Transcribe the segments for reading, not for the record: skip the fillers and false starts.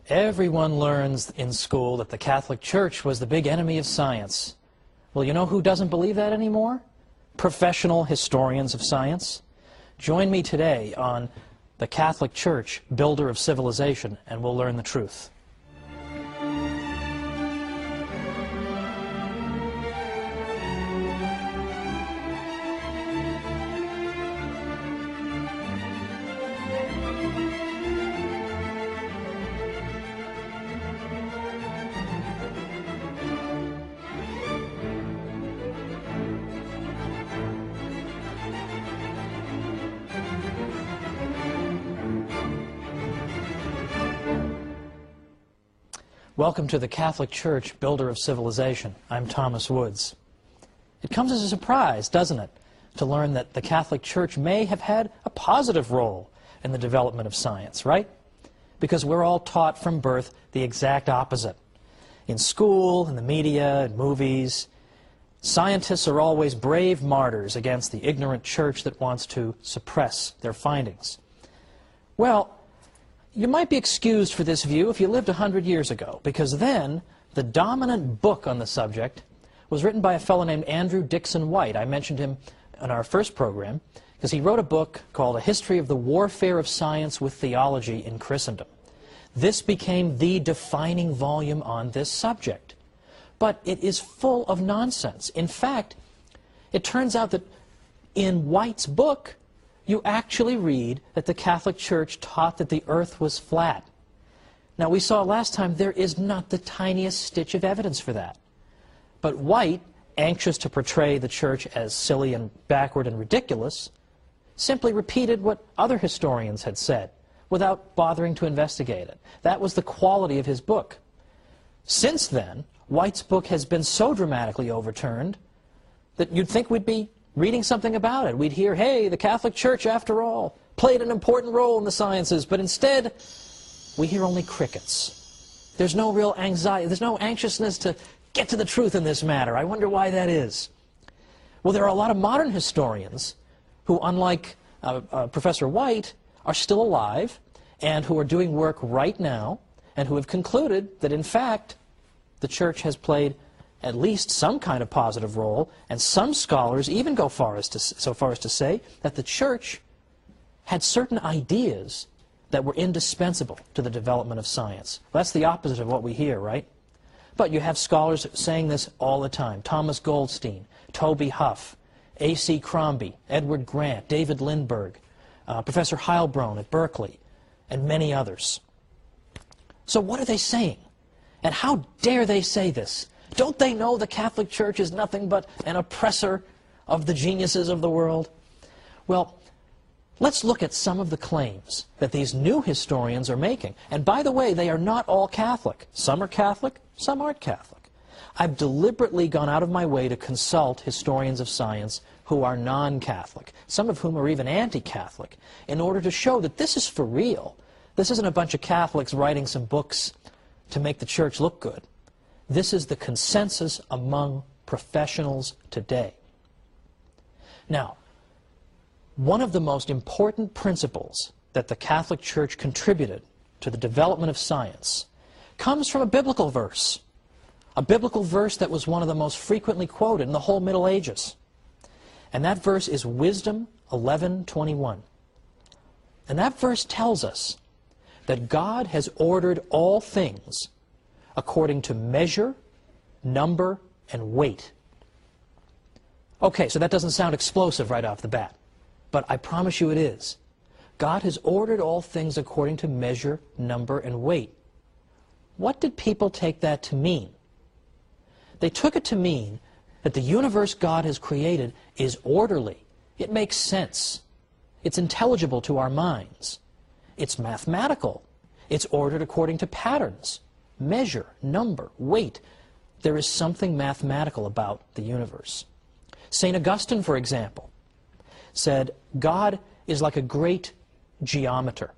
Everyone learns in school that the Catholic Church was the big enemy of science. Well, you know who doesn't believe that anymore? Professional historians of science. Join me today on the Catholic Church, Builder of Civilization, and we'll learn the truth. Welcome to the Catholic Church, Builder of Civilization. I'm Thomas Woods. It comes as a surprise, doesn't it, to learn that the Catholic Church may have had a positive role in the development of science, right? Because we're all taught from birth the exact opposite. In school, in the media, in movies, scientists are always brave martyrs against the ignorant church that wants to suppress their findings. Well, you might be excused for this view if you lived 100 years ago, because then the dominant book on the subject was written by a fellow named Andrew Dixon White. I mentioned him in our first program because he wrote a book called A History of the Warfare of Science with Theology in Christendom. This became the defining volume on this subject. But it is full of nonsense. In fact, it turns out that in White's book, you actually read that the Catholic Church taught that the earth was flat. Now, we saw last time there is not the tiniest stitch of evidence for that. But White, anxious to portray the church as silly and backward and ridiculous, simply repeated what other historians had said without bothering to investigate it. That was the quality of his book. Since then, White's book has been so dramatically overturned that you'd think we'd be reading something about it. We'd hear, hey, the Catholic Church, after all, played an important role in the sciences, but instead, we hear only crickets. There's no real anxiety, there's no anxiousness to get to the truth in this matter. I wonder why that is. Well, there are a lot of modern historians who, unlike Professor White, are still alive and who are doing work right now and who have concluded that, in fact, the Church has played at least some kind of positive role, and some scholars even go so far as to say that the Church had certain ideas that were indispensable to the development of science. Well, that's the opposite of what we hear, right? But you have scholars saying this all the time. Thomas Goldstein, Toby Huff, A.C. Crombie, Edward Grant, David Lindbergh, Professor Heilbronn at Berkeley, and many others. So what are they saying? And how dare they say this? Don't they know the Catholic Church is nothing but an oppressor of the geniuses of the world? Well, let's look at some of the claims that these new historians are making. And by the way, they are not all Catholic. Some are Catholic, some aren't Catholic. I've deliberately gone out of my way to consult historians of science who are non-Catholic, some of whom are even anti-Catholic, in order to show that this is for real. This isn't a bunch of Catholics writing some books to make the Church look good. This is the consensus among professionals today. Now, one of the most important principles that the Catholic Church contributed to the development of science comes from a biblical verse that was one of the most frequently quoted in the whole Middle Ages. And that verse is Wisdom 11:21. And that verse tells us that God has ordered all things according to measure, number, and weight. Okay, so that doesn't sound explosive right off the bat, but I promise you it is. God has ordered all things according to measure, number, and weight. What did people take that to mean? They took it to mean that the universe God has created is orderly. It makes sense. It's intelligible to our minds. It's mathematical. It's ordered according to patterns. Measure, number, weight. There is something mathematical about the universe. St. Augustine, for example, said God is like a great geometer.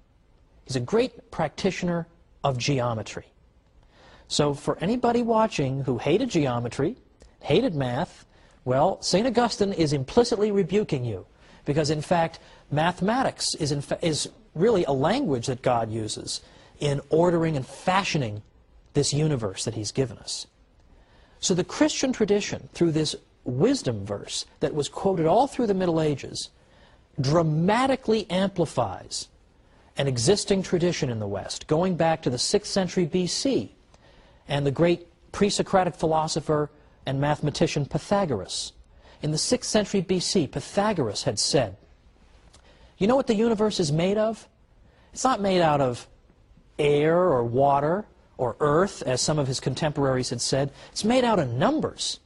He's a great practitioner of geometry. So for anybody watching who hated geometry, hated math, well, St. Augustine is implicitly rebuking you, because in fact mathematics is really a language that God uses. in ordering and fashioning this universe that he's given us. So the Christian tradition, through this wisdom verse that was quoted all through the Middle Ages, dramatically amplifies an existing tradition in the West, going back to the 6th century BC, and the great pre-Socratic philosopher and mathematician Pythagoras. In the 6th century BC, Pythagoras had said, you know what the universe is made of? It's not made out of air or water or earth, as some of his contemporaries had said. It's made out of numbers.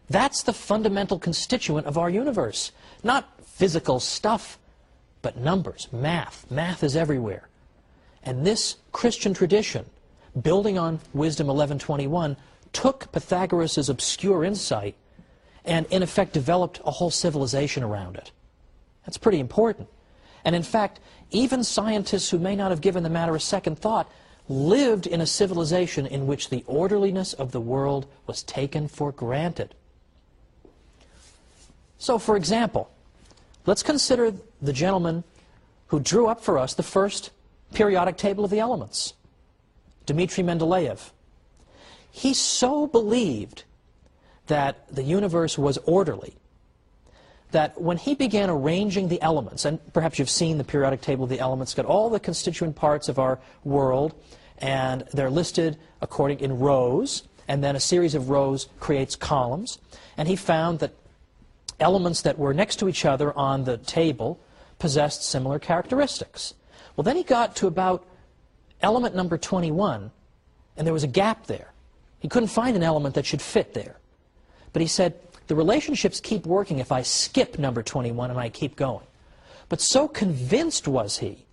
That's the fundamental constituent of our universe. Not physical stuff, but numbers, math. Math is everywhere. And this Christian tradition, building on Wisdom 11:21, took Pythagoras' obscure insight and in effect developed a whole civilization around it. That's pretty important. And in fact, even scientists who may not have given the matter a second thought lived in a civilization in which the orderliness of the world was taken for granted. So, for example, let's consider the gentleman who drew up for us the first periodic table of the elements, Dmitri Mendeleev. He so believed that the universe was orderly that when he began arranging the elements, and perhaps you've seen the periodic table of the elements, got all the constituent parts of our world, and they're listed according in rows, and then a series of rows creates columns, and he found that elements that were next to each other on the table possessed similar characteristics. Well, then he got to about element number 21, and there was a gap there. He couldn't find an element that should fit there. But he said, the relationships keep working if I skip number 21 and I keep going. But so convinced was he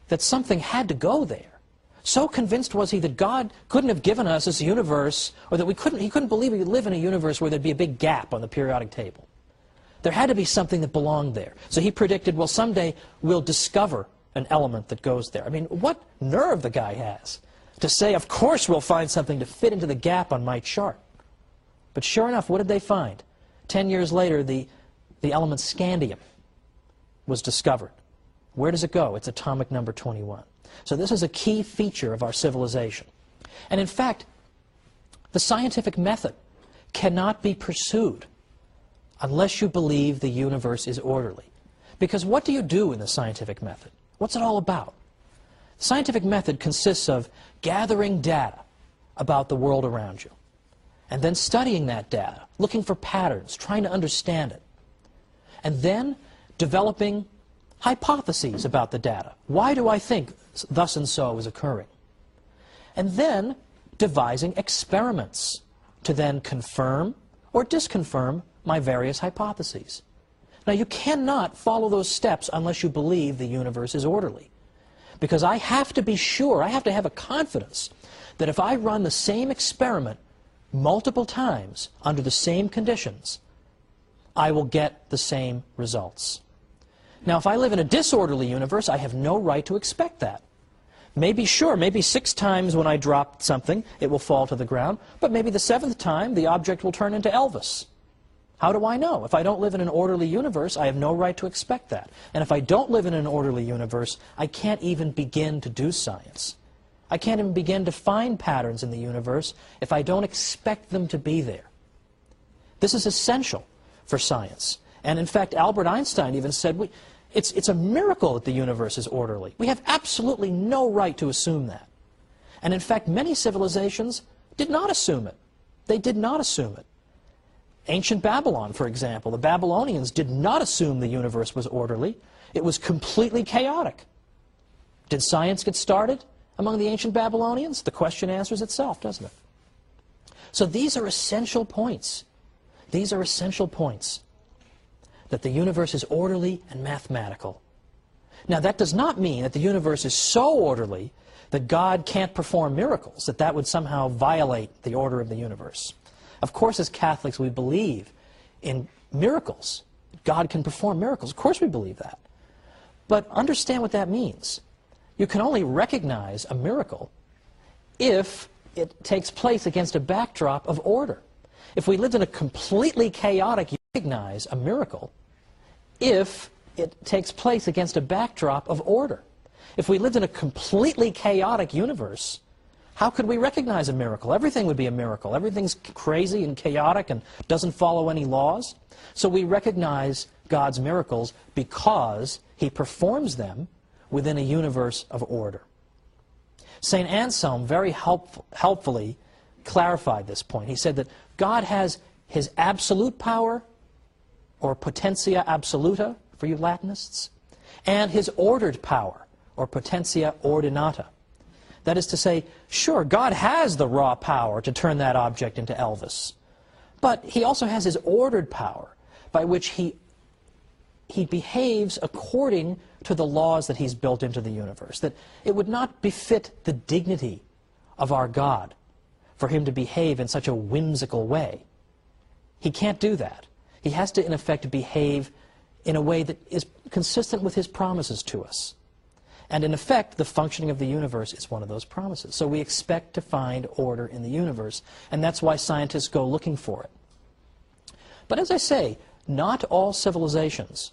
that something had to go there. So convinced was he that God couldn't have given us this universe, or that he couldn't believe we could live in a universe where there'd be a big gap on the periodic table. There had to be something that belonged there. So he predicted, well, someday we'll discover an element that goes there. I mean, what nerve the guy has to say, of course we'll find something to fit into the gap on my chart. But sure enough, what did they find? 10 years later, the element scandium was discovered. Where does it go? It's atomic number 21. So this is a key feature of our civilization. And in fact, the scientific method cannot be pursued unless you believe the universe is orderly. Because what do you do in the scientific method? What's it all about? The scientific method consists of gathering data about the world around you, and then studying that data, looking for patterns, trying to understand it, and then developing hypotheses about the data. Why do I think thus and so is occurring? And then devising experiments to then confirm or disconfirm my various hypotheses. Now, you cannot follow those steps unless you believe the universe is orderly. Because I have to be sure, I have to have a confidence that if I run the same experiment multiple times under the same conditions, I will get the same results. Now, if I live in a disorderly universe, I have no right to expect that. Maybe 6 times when I drop something, it will fall to the ground, but maybe the 7th time, the object will turn into Elvis. How do I know? If I don't live in an orderly universe, I have no right to expect that. And if I don't live in an orderly universe, I can't even begin to do science. I can't even begin to find patterns in the universe if I don't expect them to be there. This is essential for science. And in fact, Albert Einstein even said, it's a miracle that the universe is orderly. We have absolutely no right to assume that. And in fact, many civilizations did not assume it. They did not assume it. Ancient Babylon, for example, the Babylonians did not assume the universe was orderly. It was completely chaotic. Did science get started among the ancient Babylonians? The question answers itself, doesn't it? So these are essential points. These are essential points. That the universe is orderly and mathematical. Now, that does not mean that the universe is so orderly that God can't perform miracles, that would somehow violate the order of the universe. Of course, as Catholics, we believe in miracles. God can perform miracles. Of course we believe that. But understand what that means. You can only recognize a miracle if it takes place against a backdrop of order. If we lived in a completely chaotic, you recognize a miracle if it takes place against a backdrop of order. If we lived in a completely chaotic universe, how could we recognize a miracle? Everything would be a miracle. Everything's crazy and chaotic and doesn't follow any laws. So we recognize God's miracles because He performs them within a universe of order. St. Anselm very helpfully clarified this point. He said that God has His absolute power, or potentia absoluta for you Latinists, and His ordered power, or potentia ordinata. That is to say, sure, God has the raw power to turn that object into Elvis, but He also has His ordered power by which He behaves according to the laws that He's built into the universe, that it would not befit the dignity of our God for Him to behave in such a whimsical way. He can't do that. He has to, in effect, behave in a way that is consistent with His promises to us. And in effect, the functioning of the universe is one of those promises. So we expect to find order in the universe, and that's why scientists go looking for it. But as I say, not all civilizations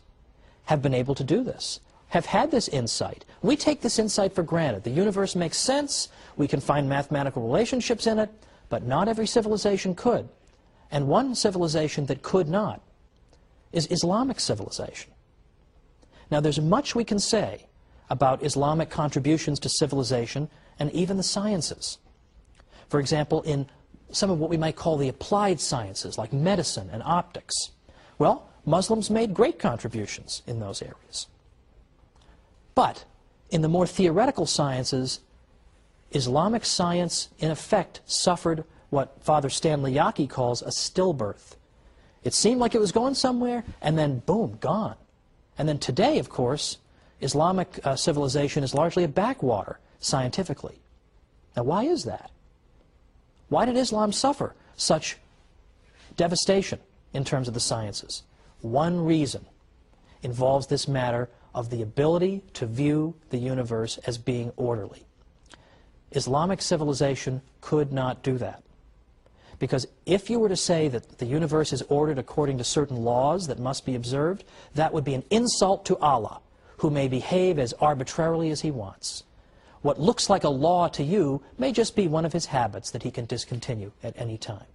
have been able to do this, have had this insight. We take this insight for granted. The universe makes sense, we can find mathematical relationships in it, but not every civilization could. And one civilization that could not is Islamic civilization. Now, there's much we can say about Islamic contributions to civilization and even the sciences. For example, in some of what we might call the applied sciences, like medicine and optics. Well, Muslims made great contributions in those areas. But in the more theoretical sciences, Islamic science, in effect, suffered what Father Stanley Yaki calls a stillbirth. It seemed like it was going somewhere, and then boom, gone. And then today, of course, Islamic civilization is largely a backwater, scientifically. Now, why is that? Why did Islam suffer such devastation in terms of the sciences? One reason involves this matter of the ability to view the universe as being orderly. Islamic civilization could not do that. Because if you were to say that the universe is ordered according to certain laws that must be observed, that would be an insult to Allah, who may behave as arbitrarily as He wants. What looks like a law to you may just be one of His habits that He can discontinue at any time.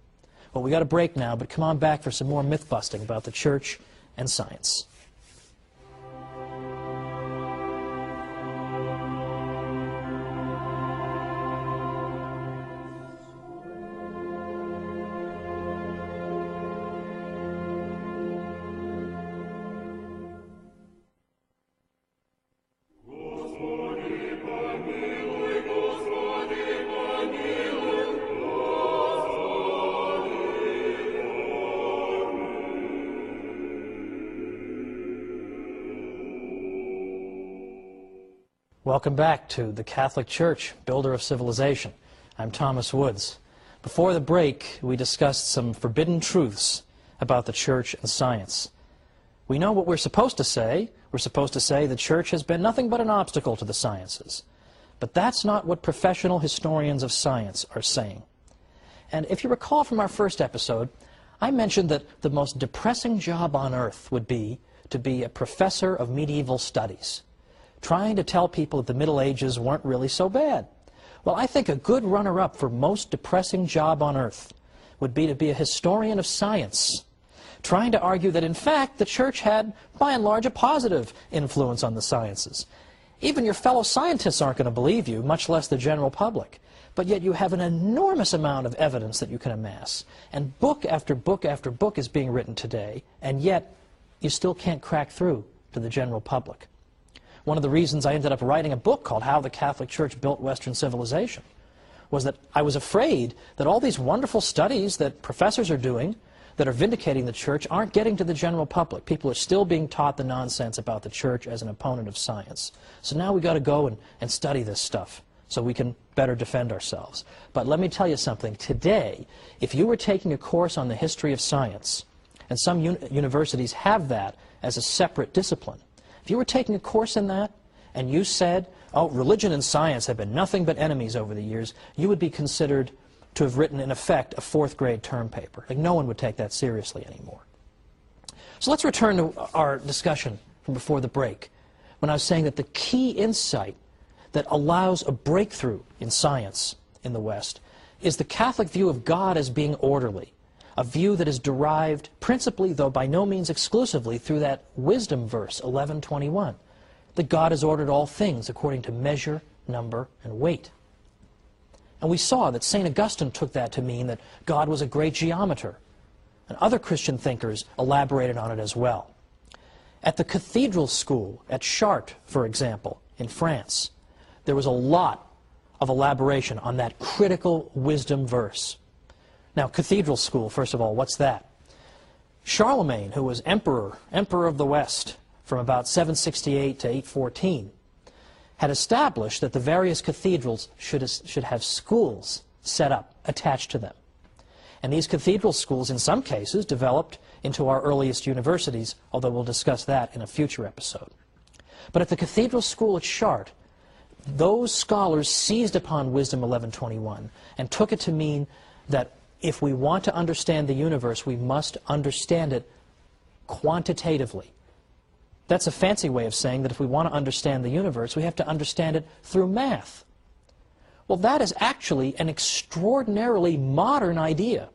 Well, we got a break now, but come on back for some more myth-busting about the church and science. Welcome back to the Catholic Church, Builder of Civilization. I'm Thomas Woods. Before the break, we discussed some forbidden truths about the church and science. We know what we're supposed to say. We're supposed to say the church has been nothing but an obstacle to the sciences. But that's not what professional historians of science are saying. And if you recall from our first episode, I mentioned that the most depressing job on earth would be to be a professor of medieval studies, trying to tell people that the Middle Ages weren't really so bad. Well, I think a good runner-up for most depressing job on earth would be to be a historian of science, trying to argue that, in fact, the church had, by and large, a positive influence on the sciences. Even your fellow scientists aren't going to believe you, much less the general public. But yet you have an enormous amount of evidence that you can amass. And book after book after book is being written today, and yet you still can't crack through to the general public. One of the reasons I ended up writing a book called How the Catholic Church Built Western Civilization was that I was afraid that all these wonderful studies that professors are doing that are vindicating the church aren't getting to the general public. People are still being taught the nonsense about the church as an opponent of science. So now we've got to go and study this stuff so we can better defend ourselves. But let me tell you something. Today, if you were taking a course on the history of science, and some universities have that as a separate discipline, if you were taking a course in that, and you said, oh, religion and science have been nothing but enemies over the years, you would be considered to have written, in effect, a fourth-grade term paper. Like, no one would take that seriously anymore. So let's return to our discussion from before the break, when I was saying that the key insight that allows a breakthrough in science in the West is the Catholic view of God as being orderly, a view that is derived principally, though by no means exclusively, through that wisdom verse, 11:21, that God has ordered all things according to measure, number, and weight. And we saw that St. Augustine took that to mean that God was a great geometer, and other Christian thinkers elaborated on it as well. At the cathedral school at Chartres, for example, in France, there was a lot of elaboration on that critical wisdom verse. Now, cathedral school, first of all, what's that? Charlemagne, who was emperor of the West from about 768 to 814, had established that the various cathedrals should have schools set up, attached to them. And these cathedral schools, in some cases, developed into our earliest universities, although we'll discuss that in a future episode. But at the cathedral school at Chartres, those scholars seized upon Wisdom 11:21 and took it to mean that if we want to understand the universe, we must understand it quantitatively. That's a fancy way of saying that if we want to understand the universe, we have to understand it through math. Well, that is actually an extraordinarily modern idea.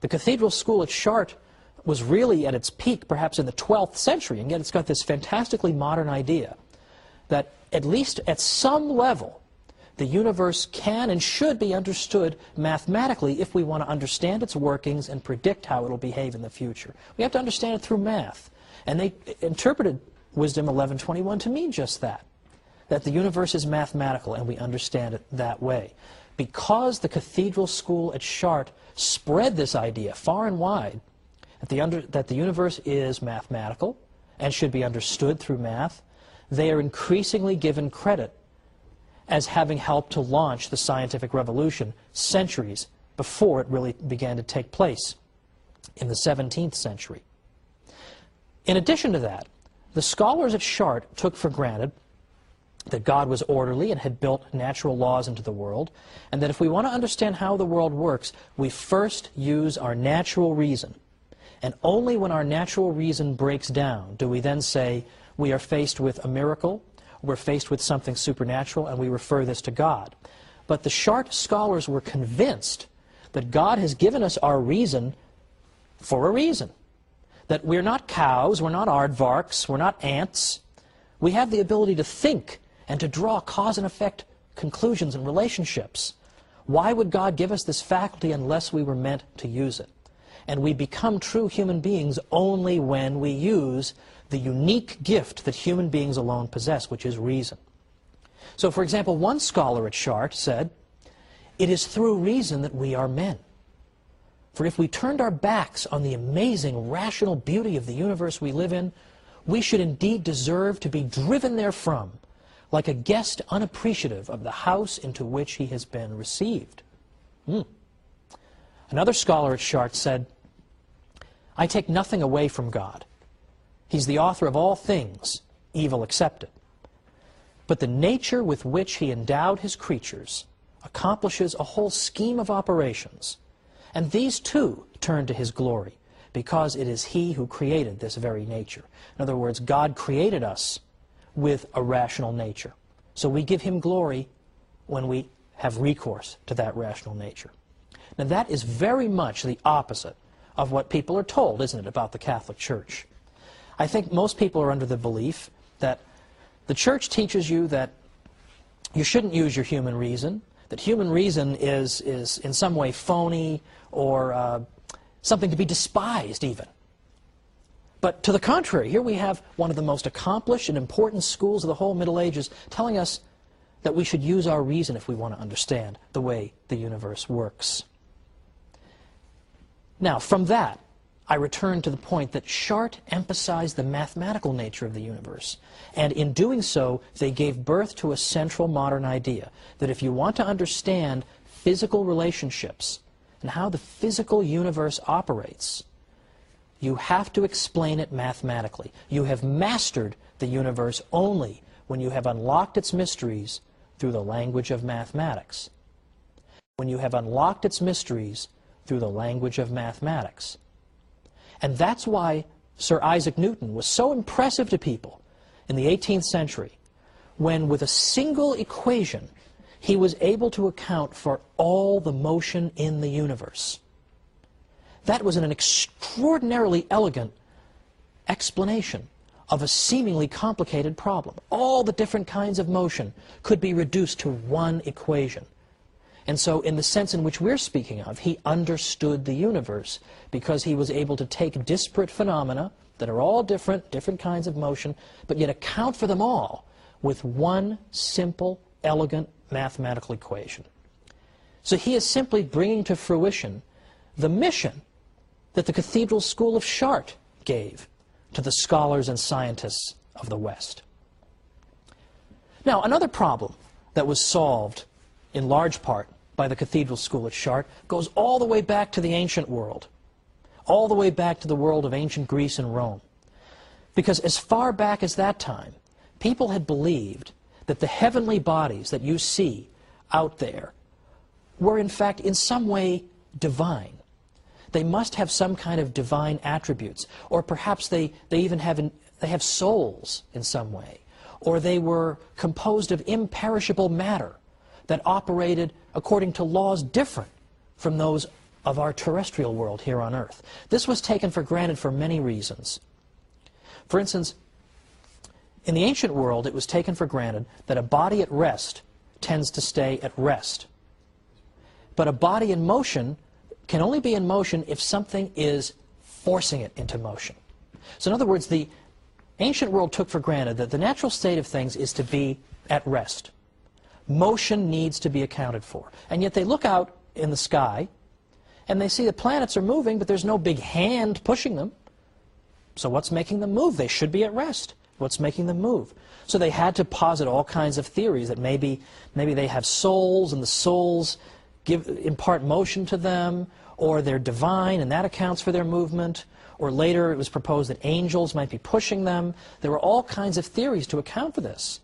The cathedral school at Chartres was really at its peak perhaps in the 12th century, and yet it's got this fantastically modern idea that at least at some level the universe can and should be understood mathematically if we want to understand its workings and predict how it will behave in the future. We have to understand it through math. And they interpreted Wisdom 11:21 to mean just that the universe is mathematical and we understand it that way. Because the cathedral school at Chartres spread this idea far and wide that the universe is mathematical and should be understood through math, they are increasingly given credit as having helped to launch the scientific revolution centuries before it really began to take place in the 17th century. In addition to that, the scholars at Chartres took for granted that God was orderly and had built natural laws into the world, and that if we want to understand how the world works, we first use our natural reason. And only when our natural reason breaks down do we then say we are faced with a miracle, we're faced with something supernatural, and we refer this to God. But the Chartres scholars were convinced that God has given us our reason for a reason. That we're not cows, we're not aardvarks, we're not ants. We have the ability to think and to draw cause and effect conclusions and relationships. Why would God give us this faculty unless we were meant to use it? And we become true human beings only when we use the unique gift that human beings alone possess, which is reason. So, for example, one scholar at Chartres said, "It is through reason that we are men. For if we turned our backs on the amazing rational beauty of the universe we live in, we should indeed deserve to be driven therefrom, like a guest unappreciative of the house into which he has been received." Another scholar at Chartres said, "I take nothing away from God. He's the author of all things, evil excepted. But the nature with which he endowed his creatures accomplishes a whole scheme of operations, and these too turn to his glory, because it is he who created this very nature." In other words, God created us with a rational nature. So we give him glory when we have recourse to that rational nature. Now that is very much the opposite of what people are told, isn't it, about the Catholic Church? I think most people are under the belief that the Church teaches you that you shouldn't use your human reason, that human reason is in some way phony or something to be despised even. But to the contrary, here we have one of the most accomplished and important schools of the whole Middle Ages telling us that we should use our reason if we want to understand the way the universe works. Now, from that, I return to the point that Chartres emphasized the mathematical nature of the universe, and in doing so, they gave birth to a central modern idea, that if you want to understand physical relationships and how the physical universe operates, you have to explain it mathematically. You have mastered the universe only when you have unlocked its mysteries through the language of mathematics. When you have unlocked its mysteries through the language of mathematics. And that's why Sir Isaac Newton was so impressive to people in the 18th century, when with a single equation he was able to account for all the motion in the universe. That was an extraordinarily elegant explanation of a seemingly complicated problem. All the different kinds of motion could be reduced to one equation. And so in the sense in which we're speaking of, he understood the universe because he was able to take disparate phenomena that are all different kinds of motion, but yet account for them all with one simple, elegant mathematical equation. So he is simply bringing to fruition the mission that the Cathedral School of Chartres gave to the scholars and scientists of the West. Now, another problem that was solved in large part by the Cathedral School at Chartres goes all the way back to the ancient world, all the way back to the world of ancient Greece and Rome. Because as far back as that time, people had believed that the heavenly bodies that you see out there were in fact in some way divine. They must have some kind of divine attributes, or perhaps they have souls in some way, or they were composed of imperishable matter that operated according to laws different from those of our terrestrial world here on Earth. This was taken for granted for many reasons. For instance, in the ancient world, it was taken for granted that a body at rest tends to stay at rest. But a body in motion can only be in motion if something is forcing it into motion. So in other words, the ancient world took for granted that the natural state of things is to be at rest. Motion needs to be accounted for. And yet they look out in the sky and they see the planets are moving, but there's no big hand pushing them. So what's making them move? They should be at rest. What's making them move? So they had to posit all kinds of theories that maybe they have souls and the souls impart motion to them, or they're divine and that accounts for their movement, or later it was proposed that angels might be pushing them. There were all kinds of theories to account for this.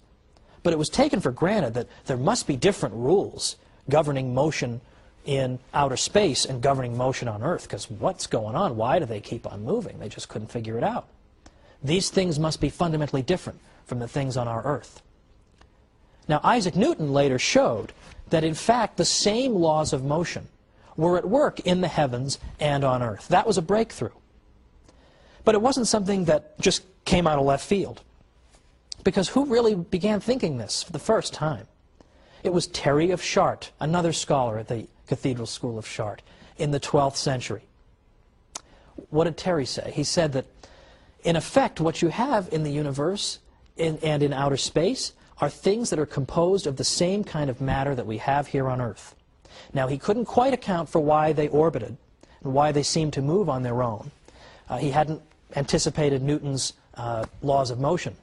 But it was taken for granted that there must be different rules governing motion in outer space and governing motion on Earth, because what's going on? Why do they keep on moving? They just couldn't figure it out. These things must be fundamentally different from the things on our Earth. Now, Isaac Newton later showed that in fact the same laws of motion were at work in the heavens and on Earth. That was a breakthrough. But it wasn't something that just came out of left field. Because who really began thinking this for the first time? It was Terry of Chartres, another scholar at the Cathedral School of Chartres, in the 12th century. What did Terry say? He said that, in effect, what you have in the universe and in outer space are things that are composed of the same kind of matter that we have here on Earth. Now, he couldn't quite account for why they orbited and why they seemed to move on their own. He hadn't anticipated Newton's laws of motion.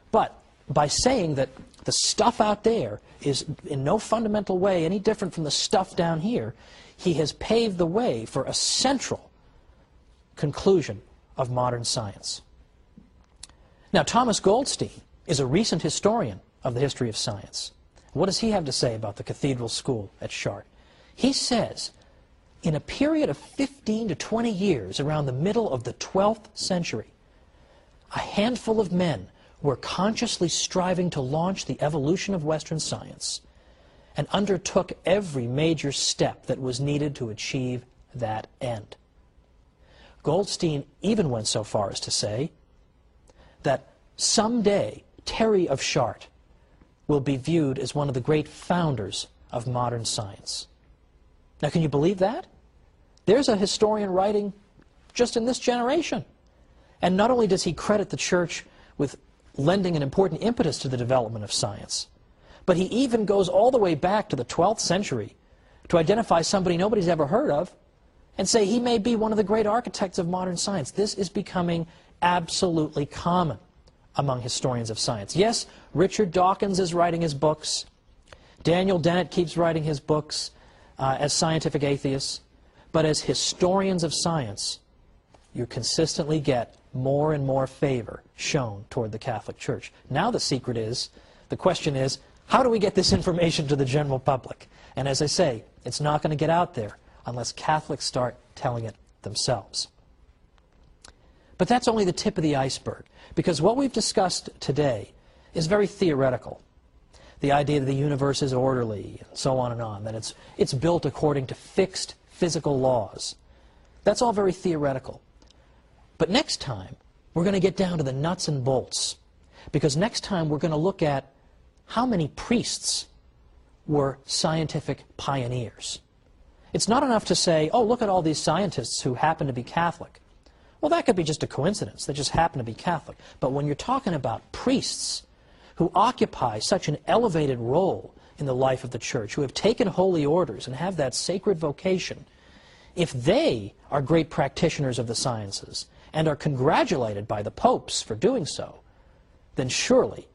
But by saying that the stuff out there is in no fundamental way any different from the stuff down here, he has paved the way for a central conclusion of modern science. Now, Thomas Goldstein is a recent historian of the history of science. What does he have to say about the Cathedral School at Chartres? He says, in a period of 15 to 20 years around the middle of the 12th century, a handful of men were consciously striving to launch the evolution of Western science and undertook every major step that was needed to achieve that end. Goldstein even went so far as to say that someday Terry of Chartres will be viewed as one of the great founders of modern science. Now, can you believe that? There's a historian writing just in this generation. And not only does he credit the church with lending an important impetus to the development of science, but he even goes all the way back to the 12th century to identify somebody nobody's ever heard of and say he may be one of the great architects of modern science. This is becoming absolutely common among historians of science. Yes, Richard Dawkins is writing his books. Daniel Dennett keeps writing his books as scientific atheists. But as historians of science, you consistently get more and more favor shown toward the Catholic Church. Now the question is, how do we get this information to the general public? And as I say, it's not going to get out there unless Catholics start telling it themselves. But that's only the tip of the iceberg, because what we've discussed today is very theoretical. The idea that the universe is orderly, and so on and on, that it's built according to fixed physical laws. That's all very theoretical. But next time, we're going to get down to the nuts and bolts, because next time we're going to look at how many priests were scientific pioneers. It's not enough to say, oh, look at all these scientists who happen to be Catholic. Well, that could be just a coincidence. They just happen to be Catholic. But when you're talking about priests who occupy such an elevated role in the life of the church, who have taken holy orders and have that sacred vocation, if they are great practitioners of the sciences and are congratulated by the popes for doing so, then surely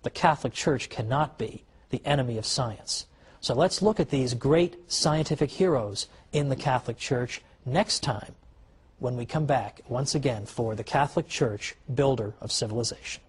the Catholic Church cannot be the enemy of science. So let's look at these great scientific heroes in the Catholic Church next time when we come back once again for the Catholic Church, builder of civilization.